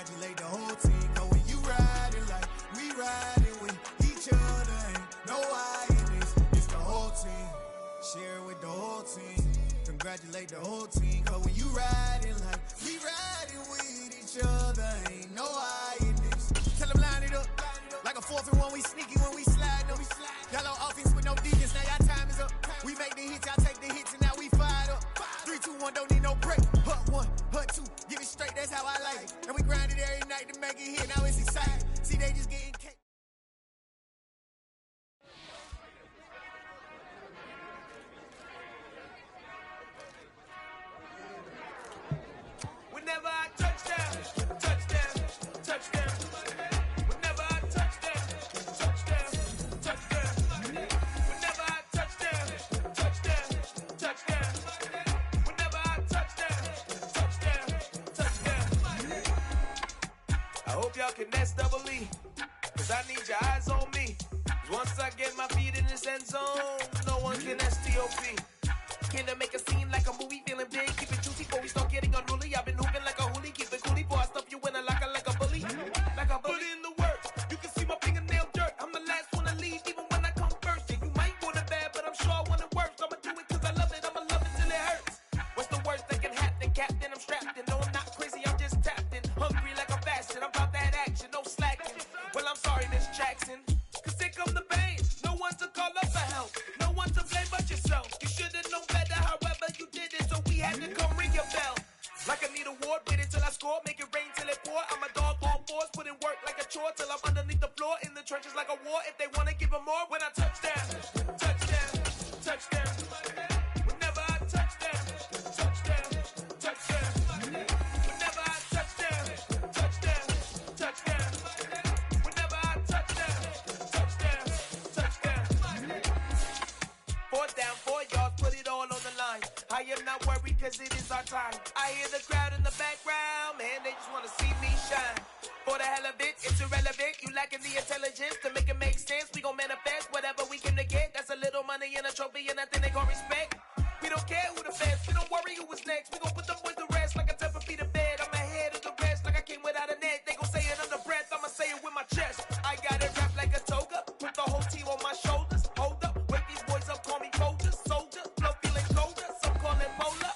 Congratulate the whole team, cause when you riding like we riding with each other, ain't no I in this, it's the whole team. Share it with the whole team. Congratulate the whole team, cause when you riding like we riding with each other, ain't no I in this. Tell them line it up, like a 4th and 1, we sneaky when we slide up. Y'all on offense with no defense, now y'all time is up. We make the hits, y'all take the hits, and now we fired up. 3, 2, 1, don't need no break. Hut 1, hut 2, get it straight, that's how I like it. And we grind it every night to make it hit, now it's exciting. See, they just getting cake. Whenever I touch down, touchdown, touchdown. Whenever I touch down, touchdown, touchdown. Whenever I touch down, touchdown, touchdown. Whenever I touch down, touchdown, touchdown. I hope y'all can nest double E, cause I need your eyes on me. 'Cause once I get my feet in this end zone, no one can STOP. Can I make a scene like a movie, feeling big, keep it juicy before we start getting unruly. I've been hooping like a hoolie, keep it coolie before I stuff you in a locker like a bully. Like a bully. Put in the work, you can see my fingernail dirt. I'm the last one to leave, even when I come first. Yeah, you might want it bad, but I'm sure I want it worse. I'ma do it cause I love it, I'ma love it till it hurts. What's the worst that can happen, Captain? I'm strapped in, no I'm not crazy, I'm just tapped in. Hungry like a bastard, I'm about that action, no slacking. Well, I'm sorry, Miss Jackson, cause here come the pain. No one to call up for help, no one to blame but yourself. You should've known better, however you did it, so we had to come ring your bell. Like I need a ward, wait until I score, make it rain till it pour. I'm a dog on fours, put in work like a chore till I'm underneath the floor, in the trenches like a war. If they wanna give them more, when I touch down, touchdown, touchdown. Whenever I touch down, touchdown, touchdown. Whenever I touch down, touchdown, touchdown. Whenever I touch down, touchdown, touchdown. 4th down, 4 yards, put it all on the line. I am not worried cause it is our time. I hear the crowd in the background, man, they just wanna see me shine. For the hell of it, it's irrelevant. You lacking the intelligence to make it make sense. We gon' manifest whatever we came to get. That's a little money and a trophy and nothing they gon' respect. We don't care who the best, we don't worry who was next. We gon' put them boys to rest like a 10 feet of bed. I'm ahead of the rest like I came without a net. They gon' say it under breath, I'ma say it with my chest. I got it wrapped like a toga, put the whole team on my shoulders. Hold up, wake these boys up, call me Folger, soldier. Flow feeling colder, some call it polar.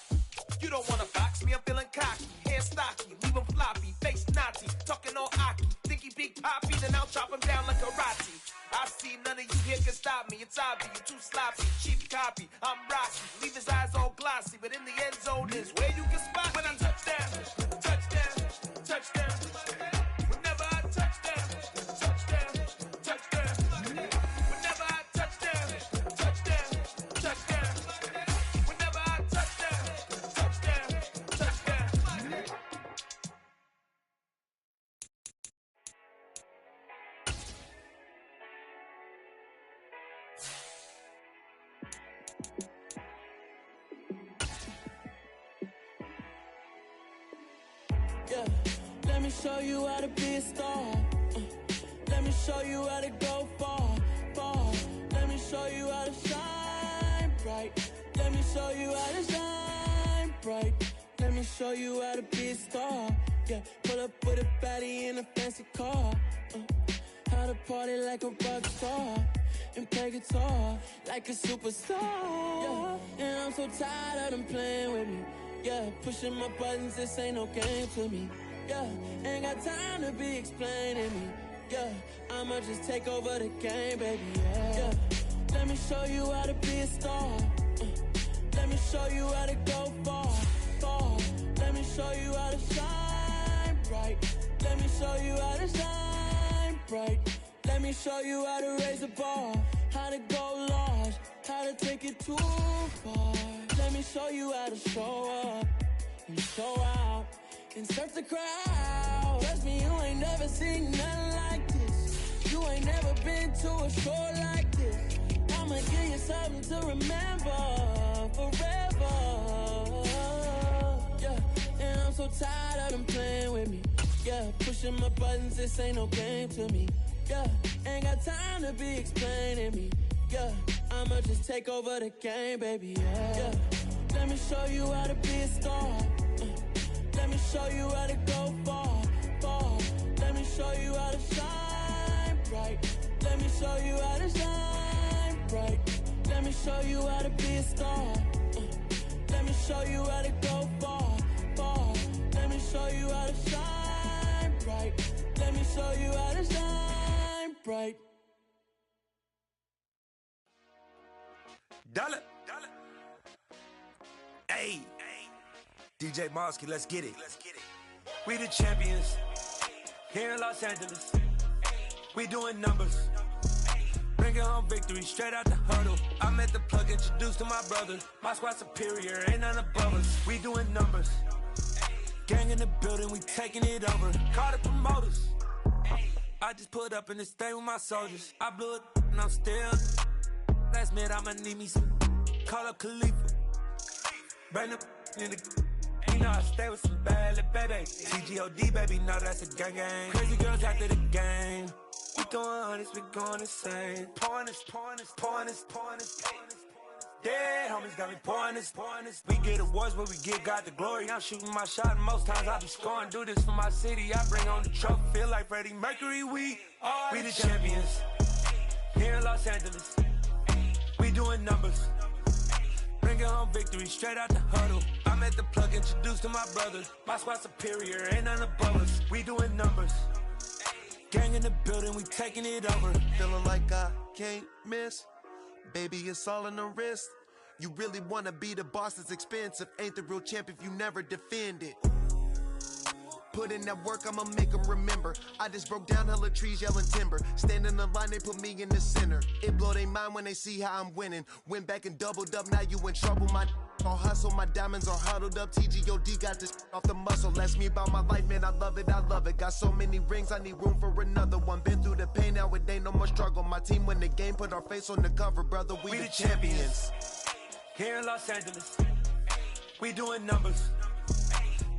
You don't wanna box me, I'm feeling cocky. Hair stocky, leave him floppy, face naughty. Talking all aki, think he big poppy, then I'll chop him down like karate. I see none of you here can stop me. It's obvious, you too sloppy, cheap copy. I'm rocky, leave his eyes all glossy, but in the end zone is where you can spot when I touch down, touchdown, touchdown. Whenever I touch down, touchdown, touchdown. Whenever I touch down, touchdown, touchdown. Whenever I touch down, touchdown, touchdown. Yeah, let me show you how to be a star. Let me show you how to go far, far. Let me show you how to shine bright. Let me show you how to shine bright. Let me show you how to be a star. Yeah, pull up with a baddie in a fancy car. How to party like a rock star and play guitar like a superstar. Yeah, and I'm so tired of them playing with me. Yeah, pushing my buttons, this ain't no game to me. Yeah, ain't got time to be explaining me. Yeah, I'ma just take over the game, baby. Yeah, let me show you how to be a star. Let me show you how to go far, far. Let me show you how to shine bright. Let me show you how to shine bright. Let me show you how to raise the bar, how to go large, how to take it too far. Let me show you how to show up and show out and surf the crowd. Trust me, you ain't never seen nothing like this. You ain't never been to a show like this. I'ma give you something to remember forever. Yeah, and I'm so tired of them playing with me. Yeah, pushing my buttons, this ain't no game to me. Yeah, ain't got time to be explaining me. Yeah, I'ma just take over the game, baby. Yeah, let me show you how to be a star. Let me show you how to go far, far. Let me show you how to shine bright. Let me show you how to be a star. Let me show you how to go far, far. Let me show you how to shine bright. Let me show you how to shine bright. Dollar. Hey. DJ Mosky, let's get it. We the champions here in Los Angeles. We doing numbers. Bringing home victory straight out the hurdle. I'm at the plug, introduced to my brothers. My squad superior, ain't none above us. We doing numbers. Gang in the building, we taking it over. Call the promoters. I just put up in this thing with my soldiers. I blew it and I'm still. Last minute I'ma need me some. Call up Khalifa. Bring them in the. You know I stay with some bad little baby. CGOD baby, no that's a gang gang. Crazy girls after the game. We going honest, we going insane. Pouring this. Dead homies got me pouring this. We get awards, but we get God the glory. I'm shooting my shot, and most times I be scoring. Do this for my city, I bring on the trophy. Feel like Freddie Mercury, we the champions here in Los Angeles. We doing numbers. Bringing home victory straight out the huddle. I'm at the plug, introduced to my brothers. My squad superior, ain't none above us. We doing numbers. Gang in the building, we taking it over. Feeling like I can't miss. Baby, it's all in the wrist. You really wanna be the boss, it's expensive. Ain't the real champ if you never defend it. Put in that work, I'ma make them remember. I just broke down hella trees, yelling timber. Stand in the line, they put me in the center. It blow their mind when they see how I'm winning. Went back and doubled up, now you in trouble. My all hustle, my diamonds are huddled up. TGOD got this off the muscle. Ask me about my life, man, I love it. Got so many rings, I need room for another one. Been through the pain, now it ain't no more struggle. My team win the game, put our face on the cover, brother. We the champions. Here in Los Angeles, we doing numbers.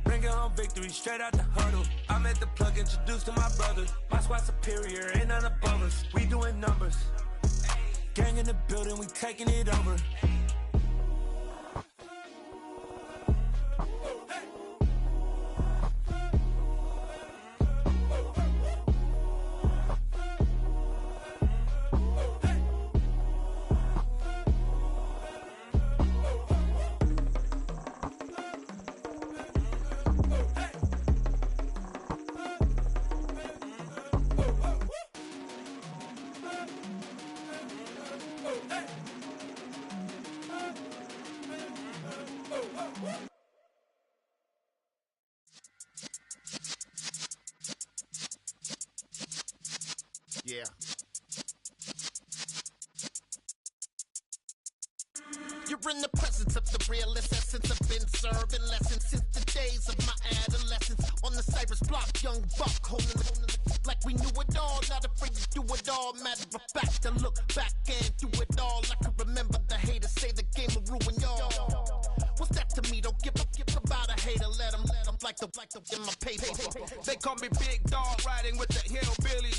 Bringing home victory straight out the huddle. I'm at the plug, introduced to my brothers. My squad superior, ain't none above us. We doing numbers. Gang in the building, we taking it over. Yeah. You're in the presence of the realest essence. I've been serving lessons since the days of my adolescence. On the Cypress block, young buck, holding like we knew it all. Not afraid to do it all. Matter of fact, to look back and do it all. I can remember the haters say the game will ruin y'all. What's that to me? Don't give about a hater. Let them like the in my paper. They call me Big Dog, riding with the hillbilly.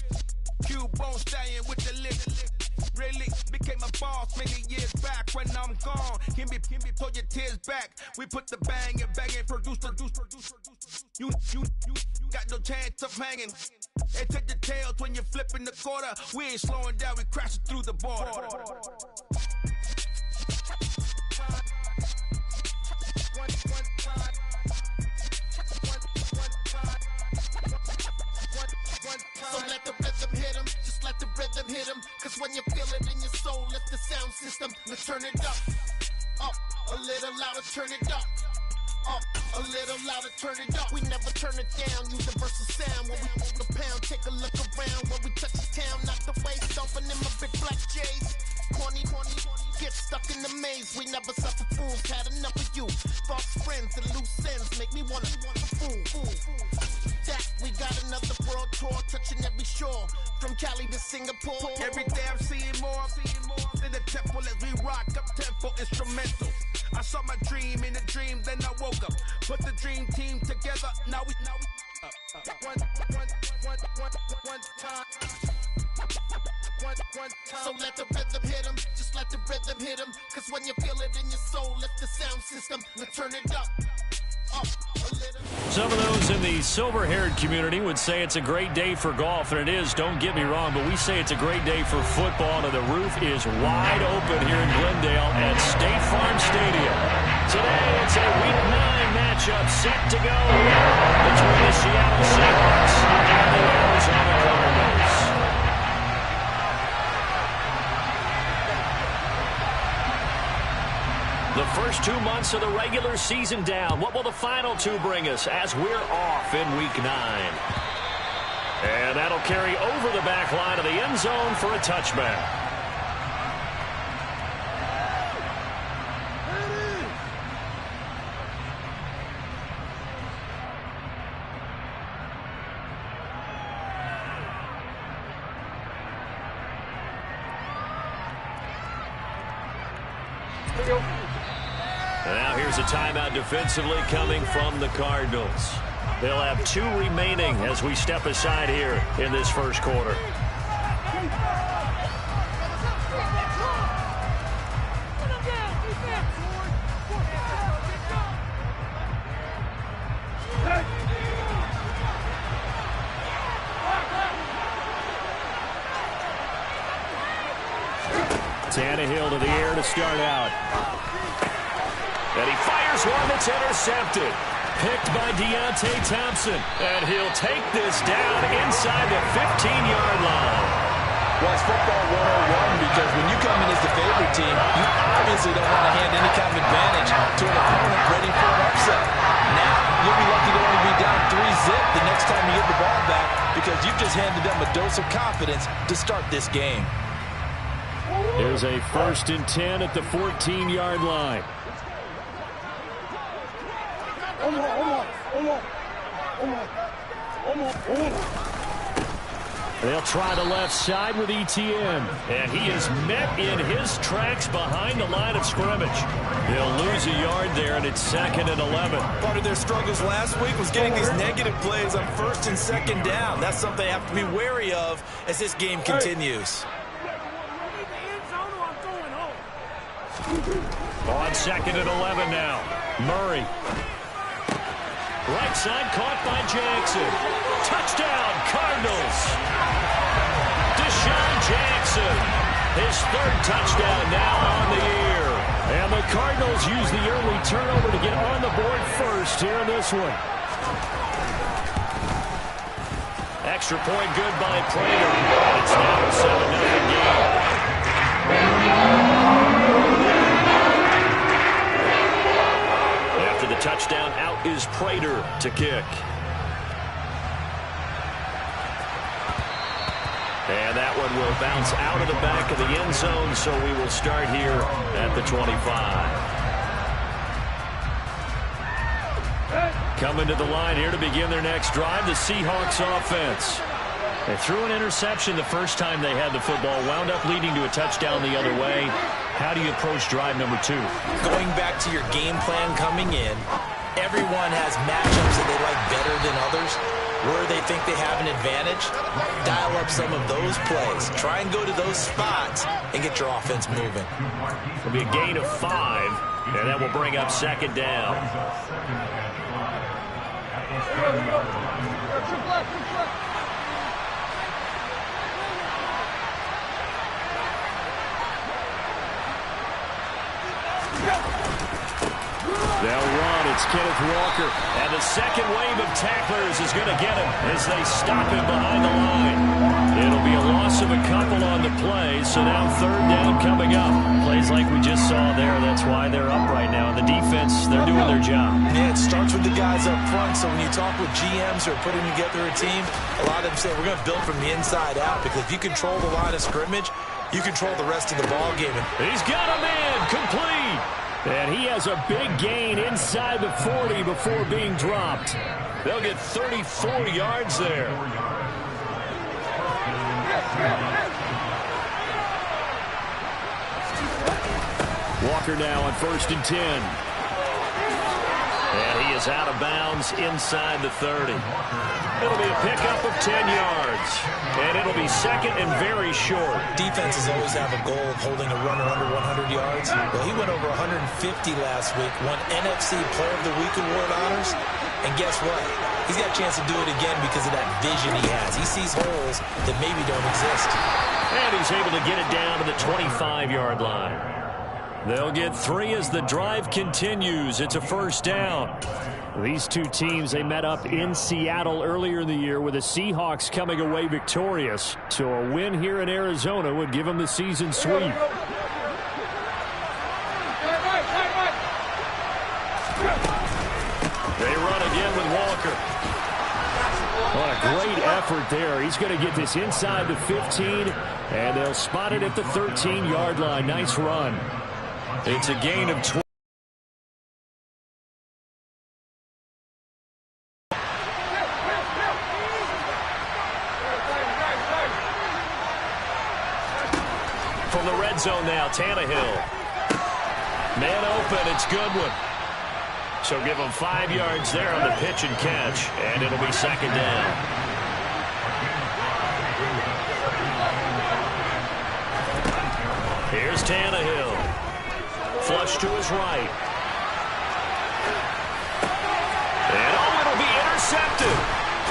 Q-Bone stallion with the lick. Really became a boss many years back. When I'm gone, can be pull your tears back. We put the bang and produce. You got no chance of hanging. They take the tails when you're flipping the quarter. We ain't slowing down, we crashing through the border. So let the rhythm hit him, just let the rhythm hit him. Cause when you feel it in your soul, lift the sound system. Let's turn it up a little louder, turn it up a little louder, turn it up. We never turn it down, universal sound. When we move the pound, take a look around. When we touch the town, knock the waist, stomping in my big black J's. Corny, get stuck in the maze. We never suffer fools, had enough of you. False friends and loose ends make me wanna fool. That we got another world tour, touching every shore, from Cali to Singapore. Every day I'm seeing more in the temple as we rock up tempo instrumentals. I saw my dream in a dream, then I woke up. Put the dream team together. Now we one time. So let the rhythm hit him, just let the rhythm hit him. Cause when you feel it in your soul, lift the sound system, now turn it up a little. Some of those in the silver-haired community would say it's a great day for golf, and it is, don't get me wrong, but we say it's a great day for football, and the roof is wide open here in Glendale at State Farm Stadium. Today, it's a Week 9 matchup set to go here between the Seattle Seahawks and the Arizona Cardinals. The first 2 months of the regular season down. What will the final 2 bring us as we're off in Week 9? And that'll carry over the back line of the end zone for a touchback. And now here's a timeout defensively coming from the Cardinals. They'll have 2 remaining as we step aside here in this first quarter. Tannehill to the air to start out. And he fires one that's intercepted. Picked by Deontay Thompson. And he'll take this down inside the 15-yard line. Well, it's football 101 because when you come in as the favorite team, you obviously don't want to hand any kind of advantage to an opponent ready for an upset. Now, you'll be lucky to only be down 3-zip the next time you get the ball back because you've just handed them a dose of confidence to start this game. Here's a 1st and 10 at the 14-yard line. They'll try the left side with ETN. And he is met in his tracks behind the line of scrimmage. They'll lose a yard there, and it's 2nd and 11. Part of their struggles last week was getting these negative plays on 1st and 2nd down. That's something they have to be wary of as this game continues. On 2nd and 11 now. Murray. Right side caught by Jackson. Touchdown, Cardinals. Deshaun Jackson. His 3rd touchdown now on the year. And the Cardinals use the early turnover to get on the board first here in this one. Extra point good by Prater. It's now a 7-0 game. After the touchdown, out is Prater to kick. And that one will bounce out of the back of the end zone, so we will start here at the 25. Coming to the line here to begin their next drive, the Seahawks offense. They threw an interception the first time they had the football, wound up leading to a touchdown the other way. How do you approach drive number 2? Going back to your game plan coming in, everyone has matchups that they like better than others. Where they think they have an advantage, dial up some of those plays. Try and go to those spots and get your offense moving. It'll be a gain of 5, and that will bring up 2nd down. They'll run. It's Kenneth Walker. And the second wave of tacklers is going to get him as they stop him behind the line. It'll be a loss of a couple on the play, so now 3rd down coming up. Plays like we just saw there. That's why they're up right now. And the defense, they're doing their job. Yeah, it starts with the guys up front. So when you talk with GMs who are putting together a team, a lot of them say we're going to build from the inside out because if you control the line of scrimmage, you control the rest of the ball game. He's got a man complete. And he has a big gain inside the 40 before being dropped. They'll get 34 yards there. Walker now on 1st and 10. And he is out of bounds inside the 30. It'll be a pickup of 10 yards. And it'll be 2nd and very short. Defenses always have a goal of holding a runner under 100 yards. Well, he went over 150 last week, won NFC Player of the Week award honors. And guess what? He's got a chance to do it again because of that vision he has. He sees holes that maybe don't exist. And he's able to get it down to the 25-yard line. They'll get 3 as the drive continues. It's a first down. These two teams, they met up in Seattle earlier in the year with the Seahawks coming away victorious. So a win here in Arizona would give them the season sweep. They run again with Walker. What a great effort there. He's going to get this inside the 15, and they'll spot it at the 13-yard line. Nice run. It's a gain of 20. From the red zone now, Tannehill. Man open, it's Goodwin. So give him 5 yards there on the pitch and catch, and it'll be second down. Here's Tannehill. Flush to his right. And it'll be intercepted.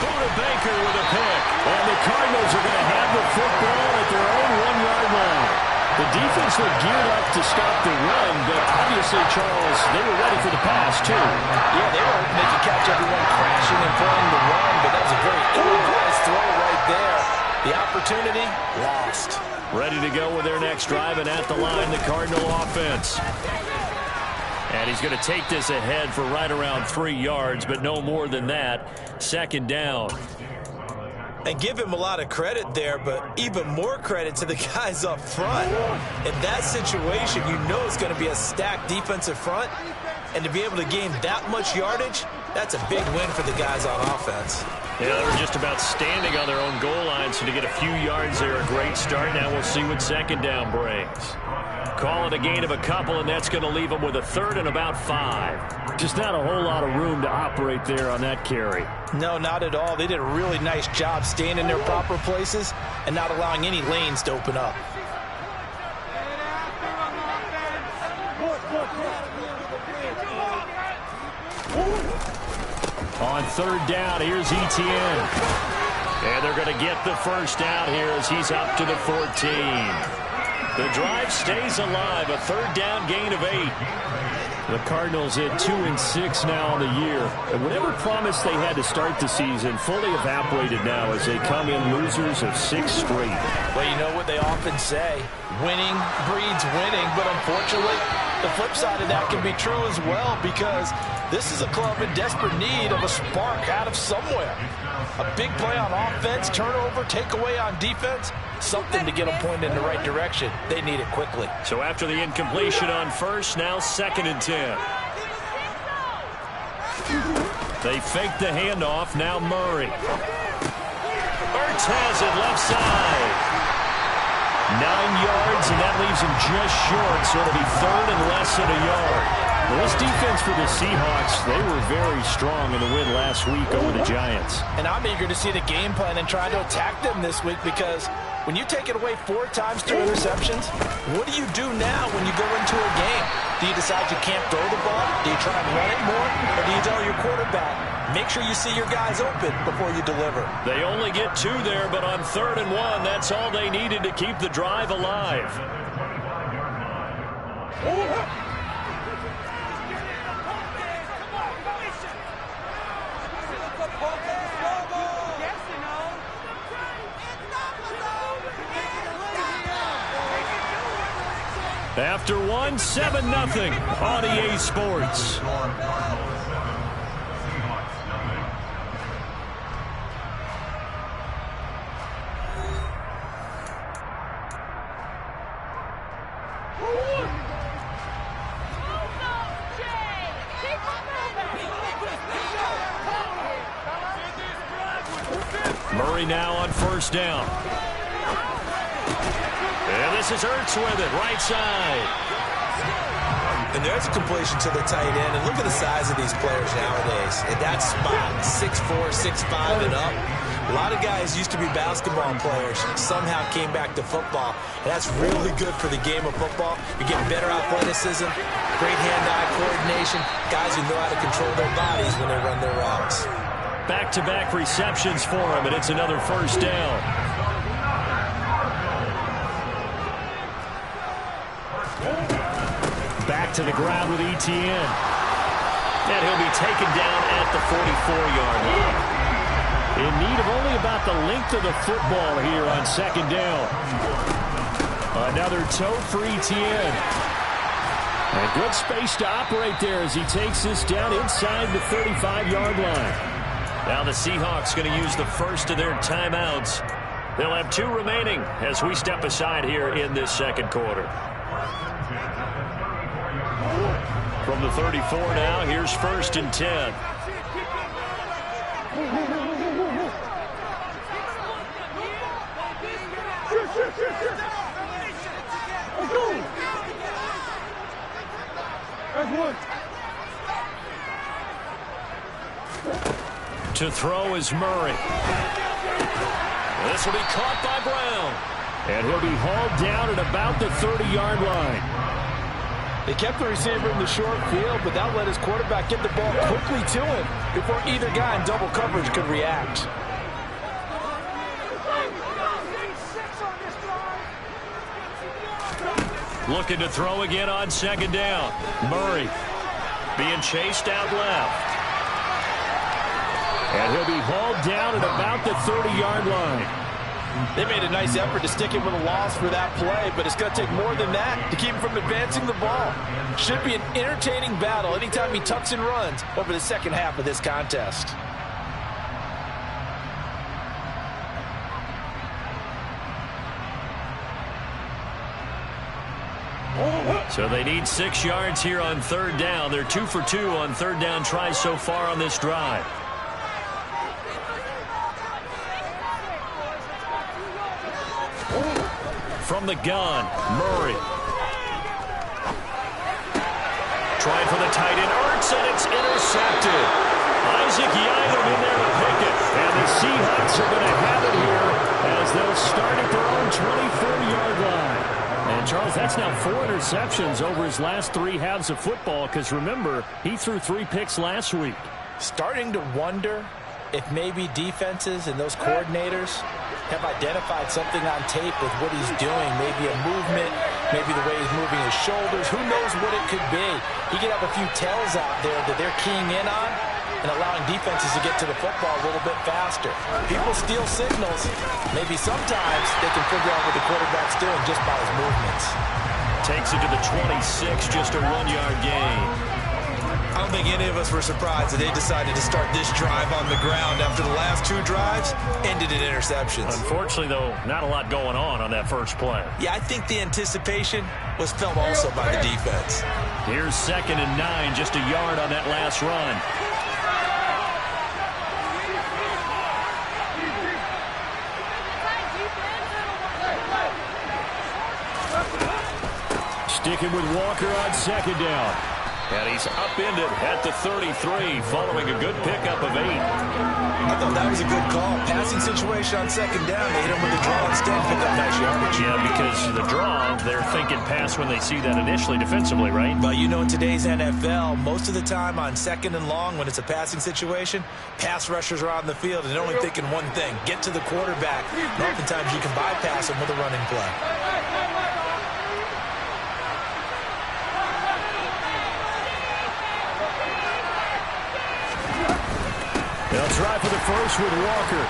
Buda Baker with a pick. And the Cardinals are going to have the football at their own 1-yard line. The defense looked geared up to stop the run, but obviously, Charles, they were ready for the pass, too. Yeah, they were hoping they could catch everyone crashing and playing the run, but that was a very ill-advised throw right there. The opportunity lost. Ready to go with their next drive, and at the line, the Cardinal offense. And he's going to take this ahead for right around 3 yards, but no more than that. Second down. And give him a lot of credit there, but even more credit to the guys up front. In that situation, you know it's going to be a stacked defensive front. And to be able to gain that much yardage, that's a big win for the guys on offense. Yeah, they were just about standing on their own goal line, so to get a few yards there, a great start. Now we'll see what second down brings. Call it a gain of a couple, and that's going to leave them with a third and about 5. Just not a whole lot of room to operate there on that carry. No, not at all. They did a really nice job staying in their proper places and not allowing any lanes to open up. On third down, here's Etienne. And they're going to get the first down here as he's up to the 14. The drive stays alive, a third down gain of 8. The Cardinals at 2-6 now on the year. And whatever promise they had to start the season fully evaporated now as they come in losers of 6 straight. Well, you know what they often say, winning breeds winning, but unfortunately, the flip side of that can be true as well because this is a club in desperate need of a spark out of somewhere. A big play on offense, turnover, takeaway on defense, something to get them pointed in the right direction. They need it quickly. So after the incompletion on first, now 2nd and 10. They fake the handoff, now Murray. Ertz has it left side. 9 yards, and that leaves him just short, so it'll be third and less than a yard. Well, this defense for the Seahawks, they were very strong in the win last week over the Giants. And I'm eager to see the game plan and try to attack them this week because when you take it away 4 times through interceptions, what do you do now when you go into a game? Do you decide you can't throw the ball? Do you try and run it more? Or do you tell your quarterback, make sure you see your guys open before you deliver? They only get 2 there, but on 3rd and 1, that's all they needed to keep the drive alive. After 1, 7-0 on EA Sports. Murray now on first down. And this is Ertz with it, right side. And there's a completion to the tight end. And look at the size of these players nowadays. At that spot, 6'4", 6'5", and up. A lot of guys used to be basketball players, somehow came back to football. And that's really good for the game of football. You're getting better athleticism, great hand-eye coordination, guys who know how to control their bodies when they run their routes. Back-to-back receptions for him, and it's another first down. Back to the ground with Etienne. And he'll be taken down at the 44-yard line. In need of only about the length of the football here on second down. Another toe for Etienne. And good space to operate there as he takes this down inside the 35-yard line. Now the Seahawks going to use the first of their timeouts. They'll have 2 remaining as we step aside here in this second quarter. From the 34 now, here's 1st and 10. To throw is Murray. This will be caught by Brown. And he'll be hauled down at about the 30-yard line. They kept the receiver in the short field, but that let his quarterback get the ball quickly to him before either guy in double coverage could react. Looking to throw again on second down. Murray being chased out left. And he'll be hauled down at about the 30-yard line. They made a nice effort to stick him with a loss for that play, but it's going to take more than that to keep him from advancing the ball. Should be an entertaining battle anytime he tucks and runs over the second half of this contest. So they need 6 yards here on third down. They're 2 for 2 on third down tries so far on this drive. From the gun, Murray. Trying for the tight end, Ertz, and it's intercepted. Isaac Yiadom in there to pick it. And the Seahawks are going to have it here as they'll start at their own 24-yard line. And, Charles, that's now 4 interceptions over his last 3 halves of football because, remember, he threw 3 picks last week. Starting to wonder if maybe defenses and those coordinators have identified something on tape with what he's doing. Maybe a movement, maybe the way he's moving his shoulders. Who knows what it could be? He could have a few tells out there that they're keying in on and allowing defenses to get to the football a little bit faster. People steal signals. Maybe sometimes they can figure out what the quarterback's doing just by his movements. Takes it to the 26, just a 1-yard gain. I don't think any of us were surprised that they decided to start this drive on the ground after the last 2 drives ended in interceptions. Unfortunately, though, not a lot going on that first play. Yeah, I think the anticipation was felt also by the defense. Here's 2nd and 9, just a yard on that last run. Sticking with Walker on second down. And he's upended at the 33 following a good pickup of 8. I thought that was a good call. Passing situation on second down. They hit him with a draw instead. Picked up nice yardage. Yeah, because the draw, they're thinking pass when they see that initially defensively, right? But you know, in today's NFL, most of the time on second and long when it's a passing situation, pass rushers are on the field and they're only thinking one thing, get to the quarterback. And oftentimes you can bypass him with a running play. They'll try for the first with Walker.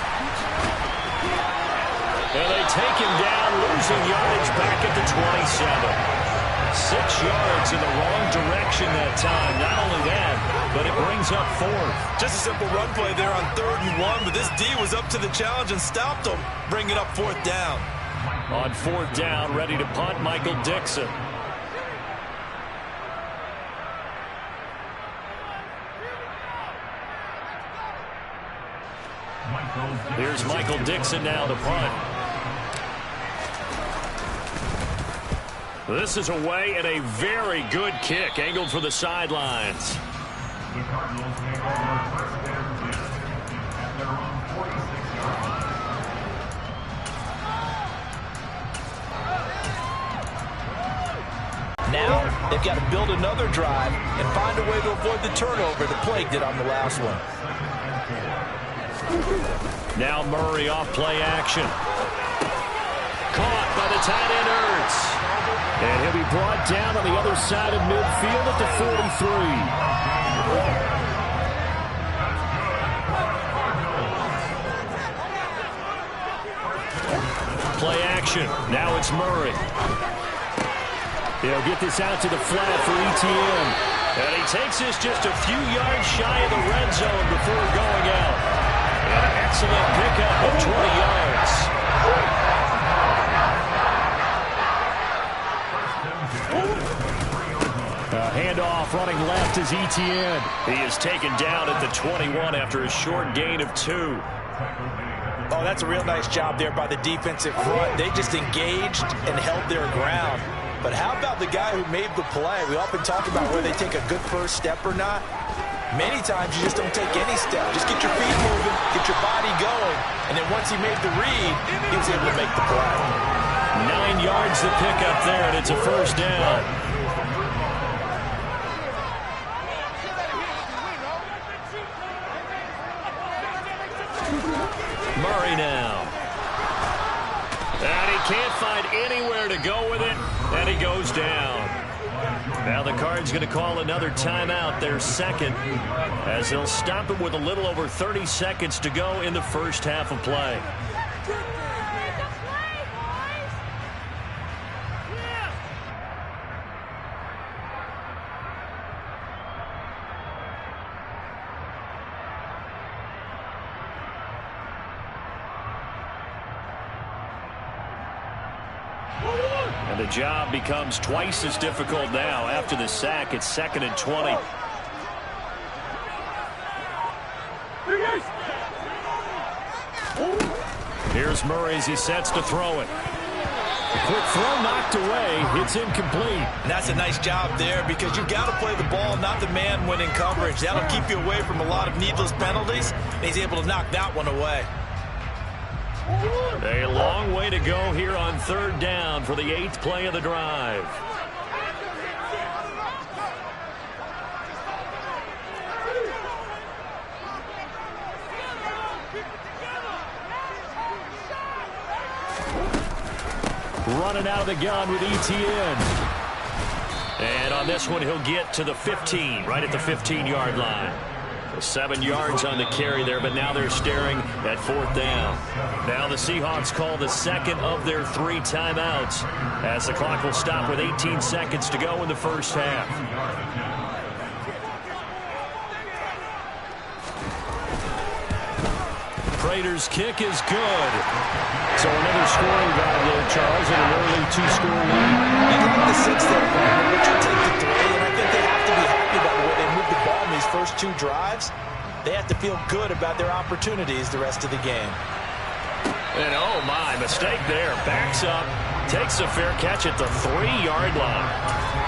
And they take him down, losing yardage back at the 27. 6 yards in the wrong direction that time. Not only that, but it brings up 4th. Just a simple run play there on 3rd and 1, but this D was up to the challenge and stopped him, bringing up 4th down. On 4th down, ready to punt, Michael Dixon. Here's Michael Dixon now to punt. This is away and a very good kick, angled for the sidelines. The Cardinals make over first down at their own 46 yard line. They've got to build another drive and find a way to avoid the turnover that plagued it on the last one. Now Murray off play action. Caught by the tight end Ertz. And he'll be brought down on the other side of midfield at the 43. Play action. Now it's Murray. He'll get this out to the flat for Etienne. And he takes this just a few yards shy of the red zone before going out. And an excellent pickup of 20 yards. Handoff running left is Etienne. He is taken down at the 21 after a short gain of 2. Oh, that's a real nice job there by the defensive front. They just engaged and held their ground. But how about the guy who made the play? We often talk about whether they take a good first step or not. Many times you just don't take any step. Just get your feet moving, get your body going, and then once he made the read, he was able to make the play. 9 yards to pick up there, and it's a first down. Murray now. And he can't find anywhere to go with it, and he goes down. Now the Cards going to call another timeout, their second, as they'll stop it with a little over 30 seconds to go in the first half of play. And the job becomes twice as difficult now. After the sack, it's 2nd and 20. Here's Murray as he sets to throw it. A quick throw knocked away. It's incomplete. And that's a nice job there because you've got to play the ball, not the man when in coverage. That'll keep you away from a lot of needless penalties. And he's able to knock that one away. A long way to go here on 3rd down for the 8th play of the drive. Running out of the gun with Etienne. And on this one, he'll get to the 15, right at the 15-yard line. 7 yards on the carry there, but now they're staring at 4th down. Now the Seahawks call the second of their 3 timeouts as the clock will stop with 18 seconds to go in the first half. Prater's kick is good. So another scoring drive there, Charles, and an early 2-score lead. You'd like to sense that Richard take the 3, and I think they have to be happy about the way they moved the ball in these first 2 drives. They have to feel good about their opportunities the rest of the game. And oh my, mistake there. Backs up, takes a fair catch at the 3-yard line.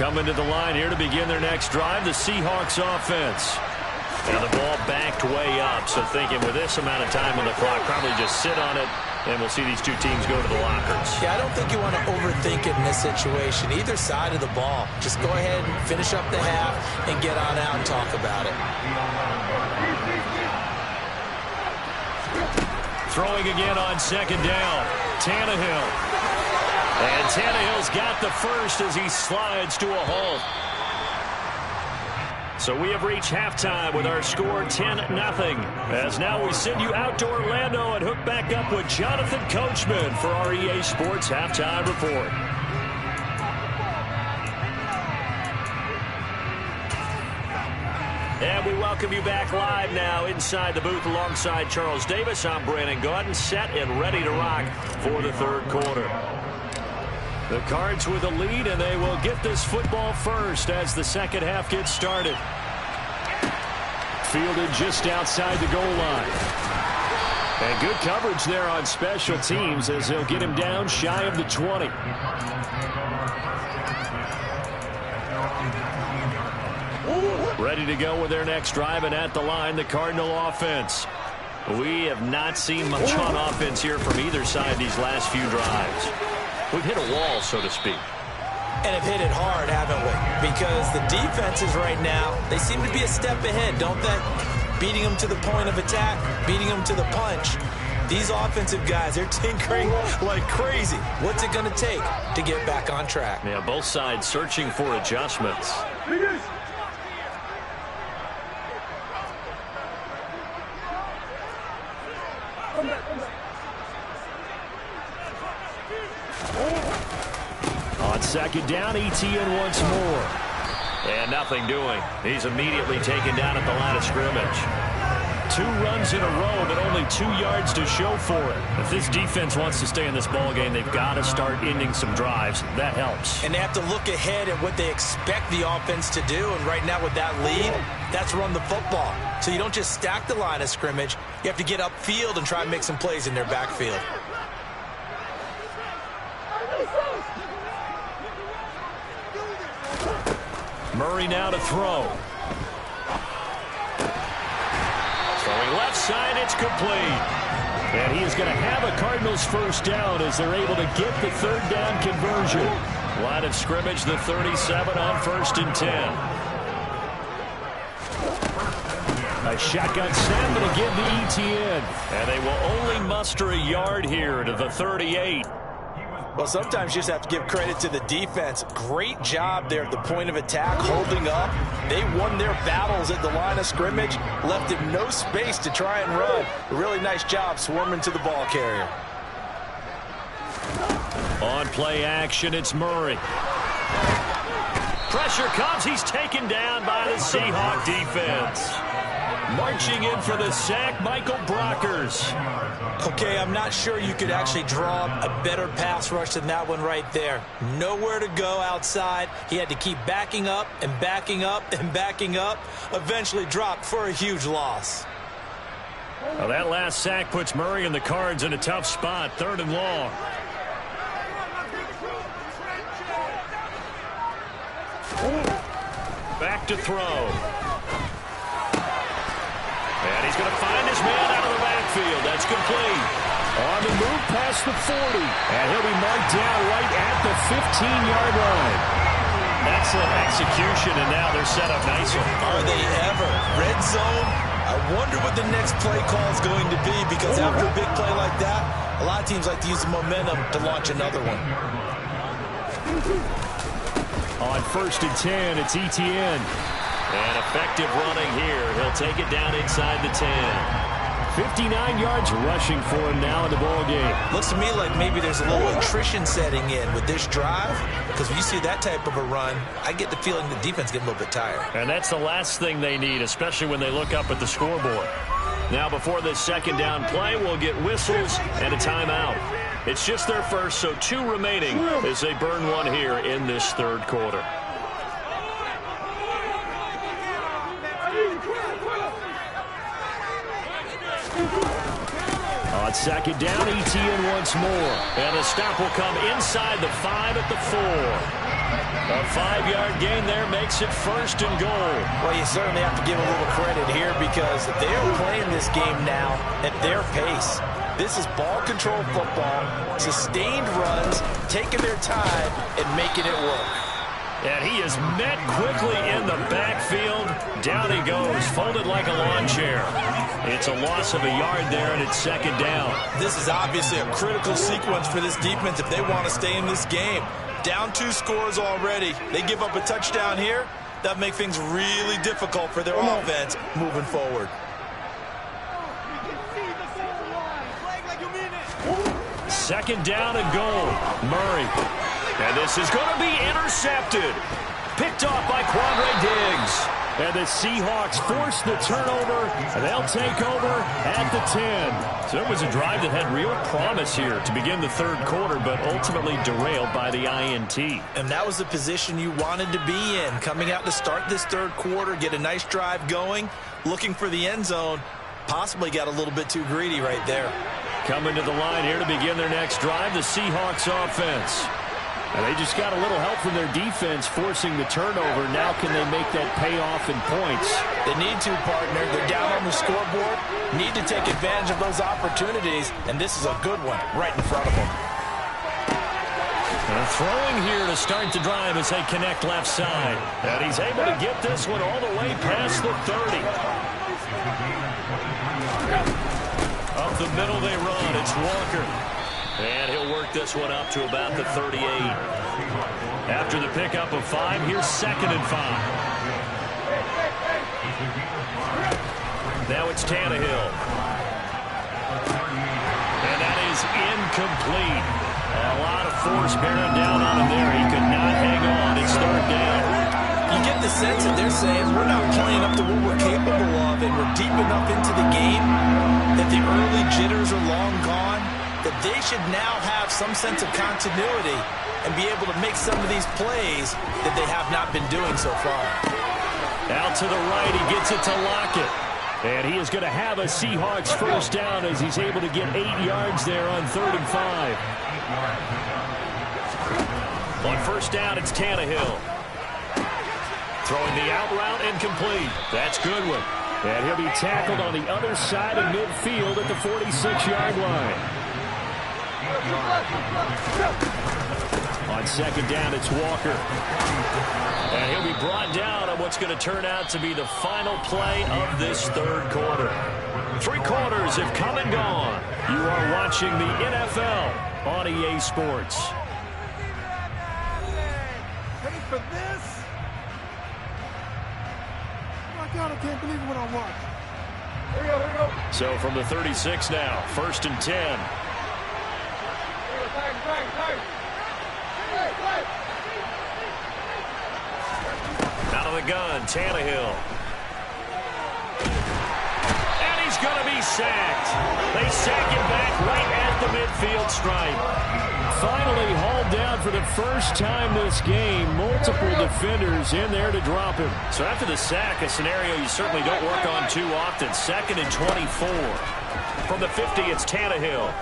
Coming to the line here to begin their next drive, the Seahawks offense. And the ball backed way up, so thinking with this amount of time on the clock, probably just sit on it, and we'll see these 2 teams go to the lockers. Yeah, I don't think you want to overthink it in this situation. Either side of the ball. Just go ahead and finish up the half and get on out and talk about it. Throwing again on 2nd down. Tannehill. And Tannehill's got the first as he slides to a halt. So we have reached halftime with our score 10-0. As now we send you out to Orlando and hook back up with Jonathan Coachman for our EA Sports Halftime Report. And we welcome you back live now inside the booth alongside Charles Davis. I'm Brandon Gaudin, set and ready to rock for the 3rd quarter. The Cards with a lead, and they will get this football first as the second half gets started. Fielded just outside the goal line. And good coverage there on special teams as they'll get him down shy of the 20. Ready to go with their next drive, and at the line, the Cardinal offense. We have not seen much on offense here from either side these last few drives. We've hit a wall, so to speak. And have hit it hard, haven't we? Because the defenses right now, they seem to be a step ahead, don't they? Beating them to the point of attack, beating them to the punch. These offensive guys, they're tinkering like crazy. What's it going to take to get back on track? Yeah, both sides searching for adjustments. On second down, Etienne once more. And nothing doing. He's immediately taken down at the line of scrimmage. 2 runs in a row, but only 2 yards to show for it. If this defense wants to stay in this ballgame, they've got to start ending some drives. That helps. And they have to look ahead at what they expect the offense to do. And right now with that lead, that's run the football. So you don't just stack the line of scrimmage. You have to get upfield and try and make some plays in their backfield. Murray now to throw. Throwing left side, it's complete. And he is going to have a Cardinals first down as they're able to get the 3rd down conversion. Line of scrimmage, the 37 on 1st and 10. A shotgun snap to give to Etienne. And they will only muster a yard here to the 38. Well, sometimes you just have to give credit to the defense. Great job there at the point of attack, holding up. They won their battles at the line of scrimmage, left him no space to try and run. A really nice job swarming to the ball carrier. On play action, it's Murray. Pressure comes. He's taken down by the Seahawk defense. Marching in for the sack, Michael Brockers. Okay, I'm not sure you could actually draw a better pass rush than that one right there. Nowhere to go outside. He had to keep backing up and backing up and backing up. Eventually dropped for a huge loss. Well, that last sack puts Murray and the Cards in a tough spot. 3rd and long. Back to throw. And he's going to find his man out of the backfield. That's complete. On the move past the 40. And he'll be marked down right at the 15-yard line. Excellent execution, and now they're set up nicely. Are they ever? Red zone. I wonder what the next play call is going to be, because after a big play like that, a lot of teams like to use the momentum to launch another one. On 1st and 10, it's Etienne. And effective running here. He'll take it down inside the 10. 59 yards rushing for him now in the ballgame. Looks to me like maybe there's a little attrition setting in with this drive, because when you see that type of a run, I get the feeling the defense getting a little bit tired. And that's the last thing they need, especially when they look up at the scoreboard. Now before this 2nd down play, we'll get whistles and a timeout. It's just their first, so 2 remaining as they burn one here in this 3rd quarter. On 2nd down, Etienne once more. And the stop will come inside the 5 at the 4. A 5-yard gain there makes it 1st and goal. Well, you certainly have to give a little credit here, because they are playing this game now at their pace. This is ball control football, sustained runs, taking their time and making it work. And he is met quickly in the backfield. Down he goes, folded like a lawn chair. It's a loss of a yard there, and it's 2nd down. This is obviously a critical sequence for this defense if they want to stay in this game. Down 2 scores already. They give up a touchdown here. That make things really difficult for their offense moving forward. Second down and goal. Murray. And this is going to be intercepted. Picked off by Quandre Diggs. And the Seahawks force the turnover. And they'll take over at the 10. So it was a drive that had real promise here to begin the 3rd quarter, but ultimately derailed by the INT. And that was the position you wanted to be in. Coming out to start this 3rd quarter, get a nice drive going, looking for the end zone. Possibly got a little bit too greedy right there. Coming to the line here to begin their next drive, the Seahawks offense. And they just got a little help from their defense forcing the turnover. Now can they make that pay off in points? They need to, partner. They're down on the scoreboard. Need to take advantage of those opportunities. And this is a good one right in front of them. And throwing here to start the drive as they connect left side. And he's able to get this one all the way past the 30. Up the middle they run. It's Walker. And he'll work this one up to about the 38. After the pickup of 5, here's 2nd and 5. Now it's Tannehill. And that is incomplete. A lot of force bearing down on him there. He could not hang on. It's 3rd down. You get the sense that they're saying we're not playing up to what we're capable of, and we're deep enough into the game that the early jitters are long gone, that they should now have some sense of continuity and be able to make some of these plays that they have not been doing so far. Out to the right, he gets it to Lockett. And he is going to have a Seahawks 1st down as he's able to get 8 yards there on 3rd and 5. On 1st down, it's Tannehill. Throwing the out route incomplete. That's Goodwin. And he'll be tackled on the other side of midfield at the 46-yard line. On 2nd down, it's Walker. And he'll be brought down on what's going to turn out to be the final play of this 3rd quarter. 3 quarters have come and gone. You are watching the NFL on EA Sports. Ready for this? Oh my God, I can't believe what I watched. Here we go, here we go. So from the 36 now, 1st and 10. Out of the gun, Tannehill. And he's going to be sacked. They sack him back right at the midfield stripe. Finally hauled down for the first time this game. Multiple defenders in there to drop him. So after the sack, a scenario you certainly don't work on too often. 2nd and 24. From the 50, it's Tannehill.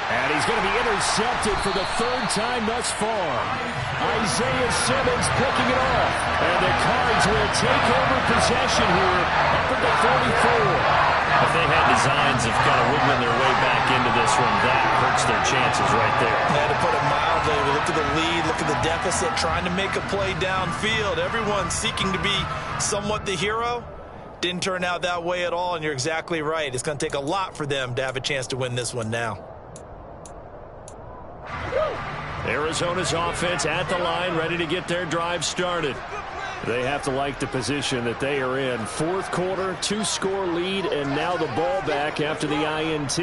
And he's going to be intercepted for the 3rd time thus far. Isaiah Simmons picking it off. And the Cards will take over possession here up at the 44. If they had designs of kind of wiggling their way back into this one, that hurts their chances right there. Yeah, to put it mildly, look at the lead, look at the deficit, trying to make a play downfield. Everyone seeking to be somewhat the hero. Didn't turn out that way at all, and you're exactly right. It's going to take a lot for them to have a chance to win this one now. Arizona's offense at the line, ready to get their drive started. They have to like the position that they are in. 4th quarter, 2-score lead, and now the ball back after the INT.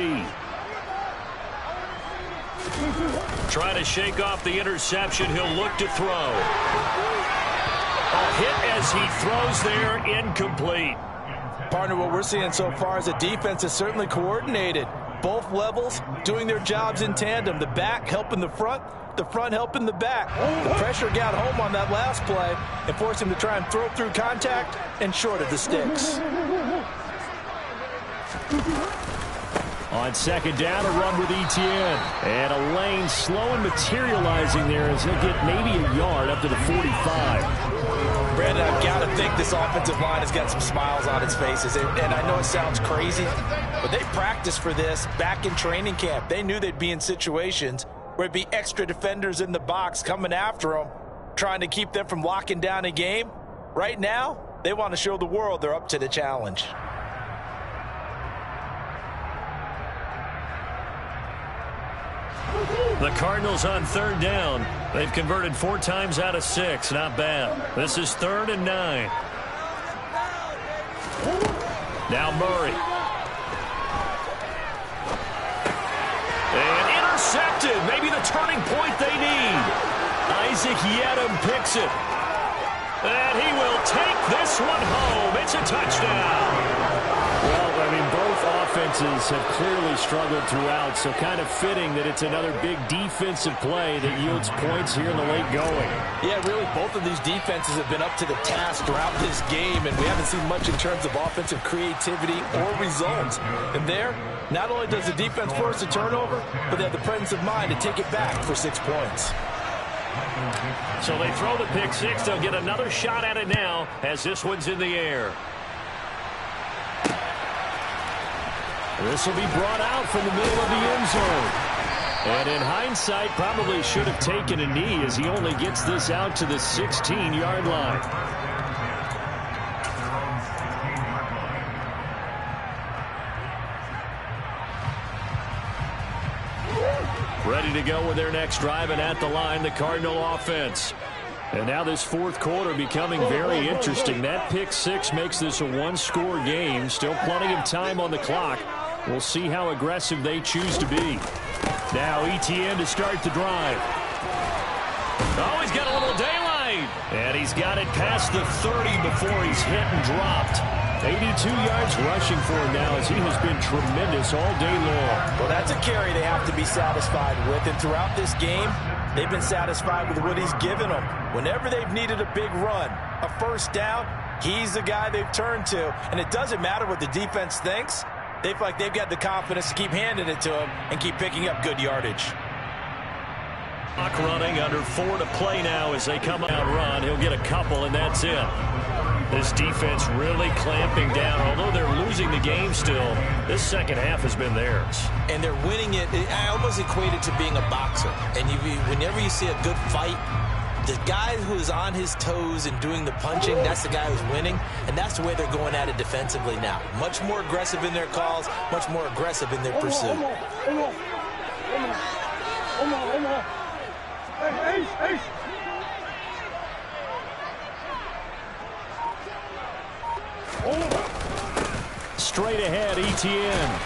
Trying to shake off the interception. He'll look to throw. A hit as he throws there, incomplete. Partner, what we're seeing so far is the defense is certainly coordinated. Both levels doing their jobs in tandem. The back helping the front helping the back. The pressure got home on that last play and forced him to try and throw through contact and short of the sticks. On 2nd down, a run with Etienne. And a lane slow and materializing there as he'll get maybe a yard up to the 45. Brandon, I've got to think this offensive line has got some smiles on its faces. And I know it sounds crazy, but they practiced for this back in training camp. They knew they'd be in situations where it'd be extra defenders in the box coming after them, trying to keep them from locking down a game. Right now, they want to show the world they're up to the challenge. The Cardinals on 3rd down. They've converted 4 times out of 6. Not bad. This is 3rd and 9. Now Murray. And intercepted. Maybe the turning point they need. Isaac Yedem picks it. And he will take this one home. It's a touchdown. Well, I mean, both offenses offenses have clearly struggled throughout, so kind of fitting that it's another big defensive play that yields points here in the late going. Yeah, really, both of these defenses have been up to the task throughout this game, and we haven't seen much in terms of offensive creativity or results. And there, not only does the defense force a turnover, but they have the presence of mind to take it back for 6 points. So they throw the pick six. They'll get another shot at it now as this one's in the air. This will be brought out from the middle of the end zone. And in hindsight, probably should have taken a knee as he only gets this out to the 16-yard line. Ready to go with their next drive, and at the line, the Cardinal offense. And now this fourth quarter becoming very interesting. That pick six makes this a one-score game. Still plenty of time on the clock. We'll see how aggressive they choose to be. Now Etienne to start the drive. Oh, he's got a little daylight. And he's got it past the 30 before he's hit and dropped. 82 yards rushing for him now as he has been tremendous all day long. Well, that's a carry they have to be satisfied with. And throughout this game, they've been satisfied with what he's given them. Whenever they've needed a big run, a first down, he's the guy they've turned to. And it doesn't matter what the defense thinks. They feel like they've got the confidence to keep handing it to him and keep picking up good yardage. Clock running, under 4 to play now as they come out run. He'll get a couple, and that's it. This defense really clamping down. Although they're losing the game still, this second half has been theirs. And they're winning it. I almost equate it to being a boxer. And whenever you see a good fight, the guy who's on his toes and doing the punching, that's the guy who's winning. And that's the way they're going at it defensively now. Much more aggressive in their calls, much more aggressive in their pursuit. Straight ahead, Etienne.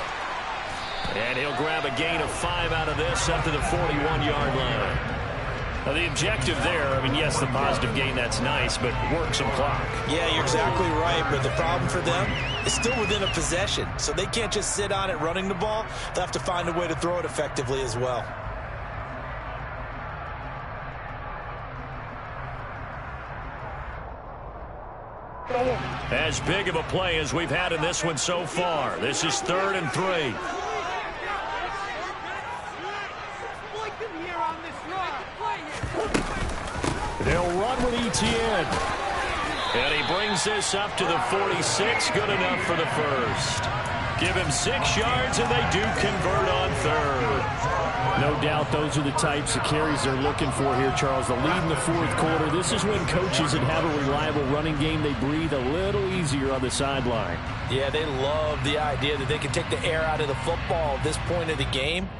And he'll grab a gain of 5 out of this up to the 41-yard line. Now, the objective there, I mean, yes, the positive gain, that's nice, but work some clock. Yeah, you're exactly right, but the problem for them is still within a possession. So they can't just sit on it running the ball. They'll have to find a way to throw it effectively as well. As big of a play as we've had in this one so far. This is 3rd and 3. They'll run with Etienne. And he brings this up to the 46. Good enough for the first. Give him 6 yards, and they do convert on 3rd. No doubt those are the types of carries they're looking for here, Charles. The lead in the fourth quarter. This is when coaches that have a reliable running game, they breathe a little easier on the sideline. Yeah, they love the idea that they can take the air out of the football at this point of the game.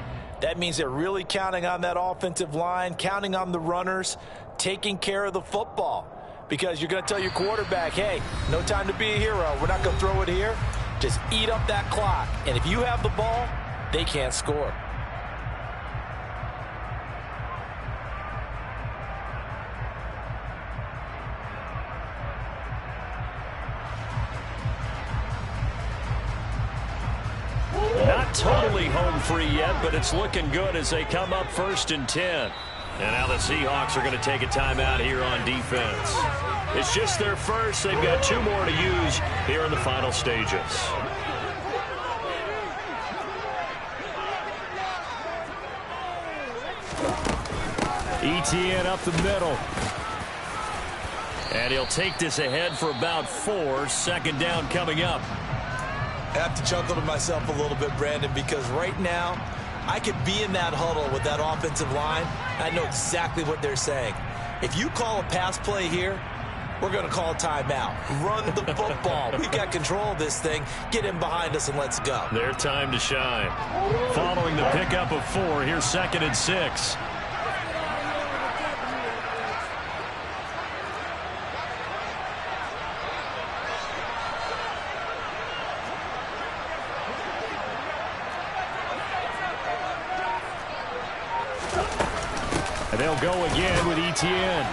That means they're really counting on that offensive line, counting on the runners, taking care of the football. Because you're going to tell your quarterback, hey, no time to be a hero. We're not going to throw it here. Just eat up that clock. And if you have the ball, they can't score. Not totally home free yet, but it's looking good as they come up 1st and 10. And now the Seahawks are going to take a timeout here on defense. It's just their first. They've got 2 more to use here in the final stages. Etienne up the middle. And he'll take this ahead for about 4. 2nd down coming up. I have to chuckle to myself a little bit, Brandon, because right now I could be in that huddle with that offensive line. I know exactly what they're saying. If you call a pass play here, we're going to call a timeout. Run the football. We've got control of this thing. Get in behind us and let's go. Their time to shine. Following the pickup of 4, here's 2nd and 6. They'll go again with Etienne.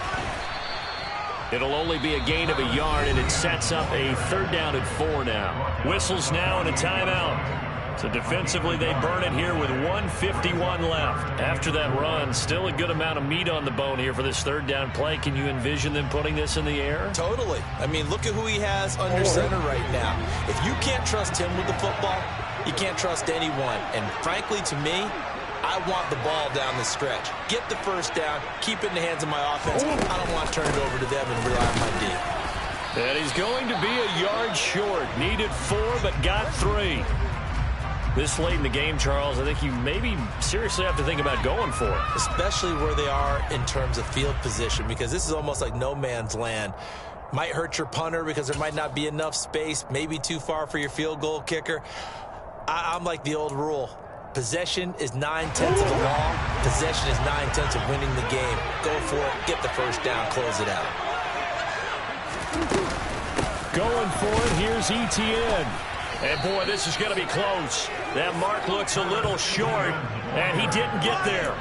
It'll only be a gain of 1 yard, and it sets up a 3rd down and 4 now. Whistles now and a timeout. So defensively, they burn it here with 1:51 left. After that run, still a good amount of meat on the bone here for this third down play. Can you envision them putting this in the air? Totally. I mean, look at who he has under center right now. If you can't trust him with the football, you can't trust anyone. And frankly, to me, I want the ball down the stretch. Get the first down, keep it in the hands of my offense. I don't want to turn it over to them and rely on my D. And he's going to be a yard short. Needed 4, but got 3. This late in the game, Charles, I think you maybe seriously have to think about going for it. Especially where they are in terms of field position, because this is almost like no man's land. Might hurt your punter because there might not be enough space, maybe too far for your field goal kicker. I'm like the old rule. Possession is 9/10 of the law. Possession is 9/10 of winning the game. Go for it, get the first down, close it out. Going for it, here's Etienne. And, boy, this is going to be close. That mark looks a little short, and he didn't get there.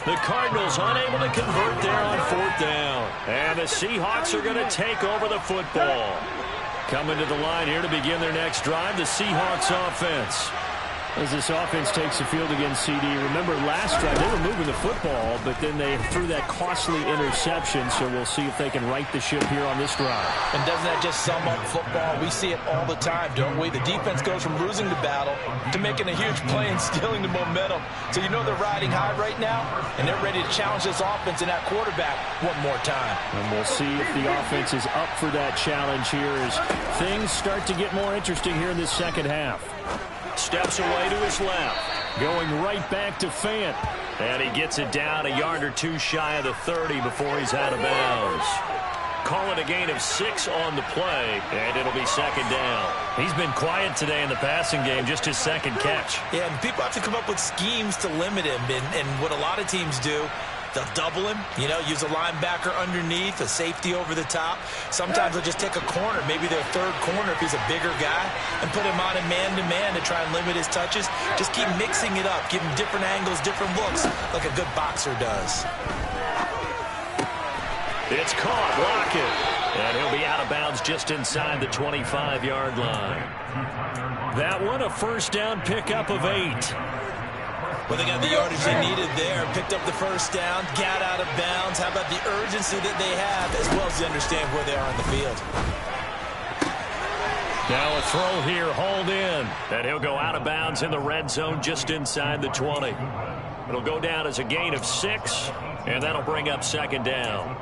The Cardinals unable to convert there on 4th down. And the Seahawks are going to take over the football. Coming to the line here to begin their next drive, the Seahawks offense. As this offense takes the field against CD, remember last drive they were moving the football, but then they threw that costly interception, so we'll see if they can right the ship here on this drive. And doesn't that just sum up football? We see it all the time, don't we? The defense goes from losing the battle to making a huge play and stealing the momentum. So you know they're riding high right now, and they're ready to challenge this offense and that quarterback one more time. And we'll see if the offense is up for that challenge here as things start to get more interesting here in this second half. Steps away to his left. Going right back to Fant. And he gets it down a yard or two shy of the 30 before he's out of bounds. Call it a gain of 6 on the play, and it'll be second down. He's been quiet today in the passing game, just his second catch. Yeah, and people have to come up with schemes to limit him. And what a lot of teams do, they'll double him, use a linebacker underneath, a safety over the top. Sometimes they'll just take a corner, maybe their third corner if he's a bigger guy, and put him on a man-to-man to try and limit his touches. Just keep mixing it up, give him different angles, different looks, like a good boxer does. It's caught, Lockett, and he'll be out of bounds just inside the 25-yard line. That one, a first down pickup of 8. Well, they got the yardage they needed there, picked up the first down, got out of bounds. How about the urgency that they have, as well as they understand where they are on the field. Now a throw here, hauled in, and he'll go out of bounds in the red zone just inside the 20. It'll go down as a gain of 6, and that'll bring up second down.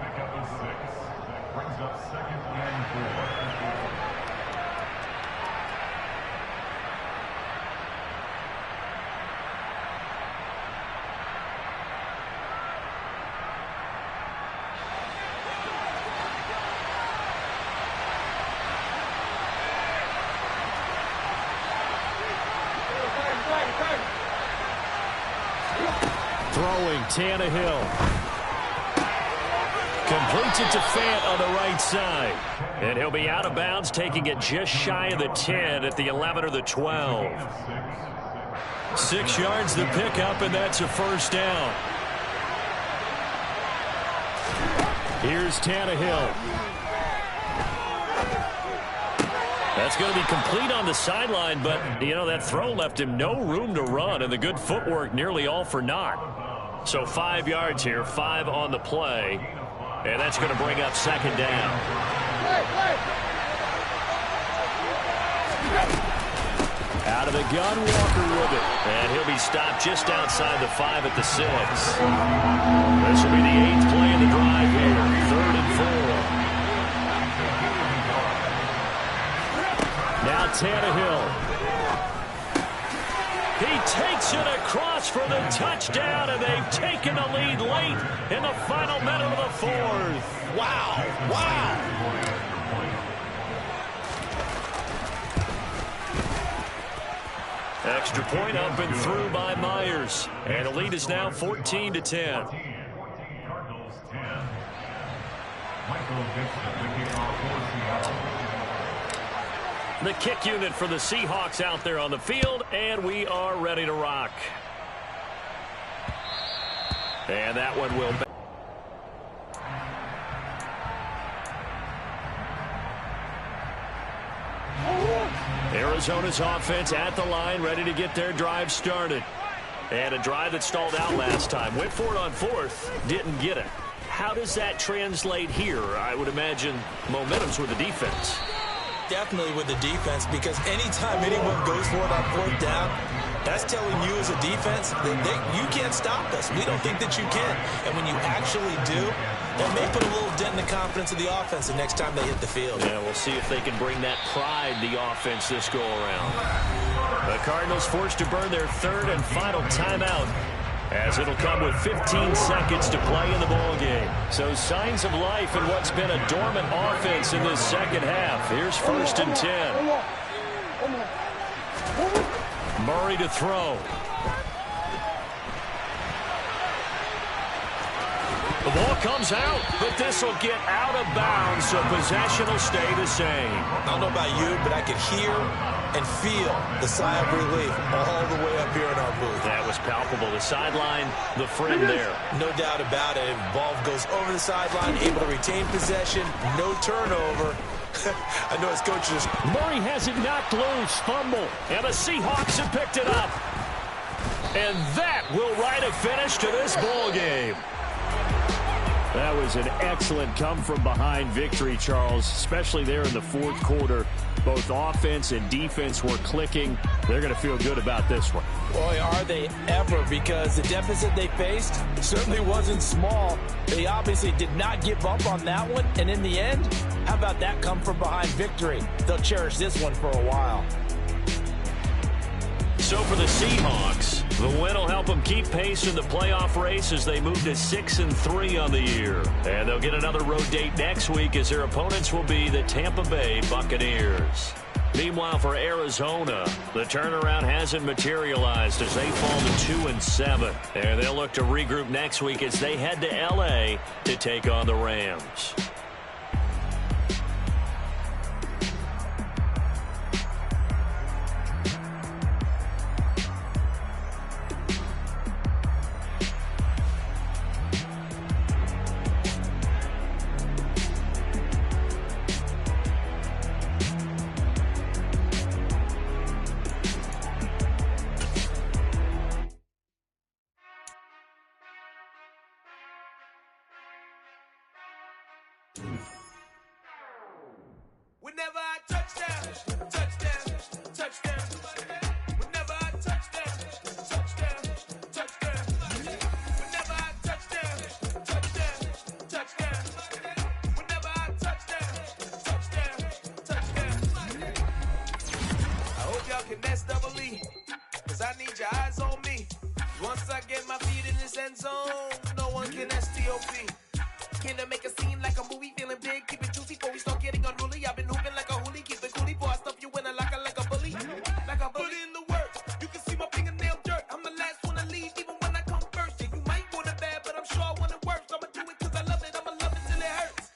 Throwing, Tannehill. Completes it to Fant on the right side. And he'll be out of bounds, taking it just shy of the 10 at the 11 or the 12. 6 yards the pickup, and that's a first down. Here's Tannehill. That's going to be complete on the sideline, but, that throw left him no room to run, and the good footwork nearly all for naught. So 5 yards here, 5 on the play, and that's going to bring up second down. Out of the gun, Walker with it, and he'll be stopped just outside the 5 at the 6. This will be the 8th play of the drive here, 3rd and 4. Now Tannehill. He takes it across for the touchdown, and they've taken the lead late in the final minute of the 4th. Wow. Wow. Extra point up and through by Myers. And the lead is now 14-10. The kick unit for the Seahawks out there on the field, and we are ready to rock. And that one will... Arizona's offense at the line, ready to get their drive started. And a drive that stalled out last time. Went for it on fourth, didn't get it. How does that translate here? I would imagine momentum's with the defense. Definitely with the defense, because anytime anyone goes for it on fourth down, that's telling you as a defense that you can't stop us. We don't think that you can. And when you actually do, that may put a little dent in the confidence of the offense the next time they hit the field. Yeah, we'll see if they can bring that pride, the offense, this go-around. The Cardinals forced to burn their third and final timeout, as it'll come with 15 seconds to play in the ballgame. So signs of life in what's been a dormant offense in this second half. Here's 1st and 10. Murray to throw. The ball comes out, but this will get out of bounds, so possession will stay the same. I don't know about you, but I could hear and feel the sigh of relief all the way up here in our booth. That was palpable. The sideline, the friend there. No doubt about it. Ball goes over the sideline, able to retain possession, no turnover. I know his coach just... Murray has it knocked loose, fumble, and the Seahawks have picked it up. And that will write a finish to this ball game. That was an excellent come-from-behind victory, Charles, especially there in the fourth quarter. Both offense and defense were clicking. They're going to feel good about this one. Boy, are they ever, because the deficit they faced certainly wasn't small. They obviously did not give up on that one, and in the end, how about that come-from-behind victory? They'll cherish this one for a while. So for the Seahawks, the win will help them keep pace in the playoff race as they move to 6-3 on the year. And they'll get another road date next week as their opponents will be the Tampa Bay Buccaneers. Meanwhile, for Arizona, the turnaround hasn't materialized as they fall to 2-7. And they'll look to regroup next week as they head to L.A. to take on the Rams. Whenever I touchdown, touchdown, touchdown. Whenever I touchdown, touchdown, touchdown. Whenever I touchdown, touchdown, touchdown. Whenever I touchdown, touchdown, touchdown. I hope y'all can nest double E, cause I need your eyes on me. Once I get my feet in this end zone, no one can STOP. Can I make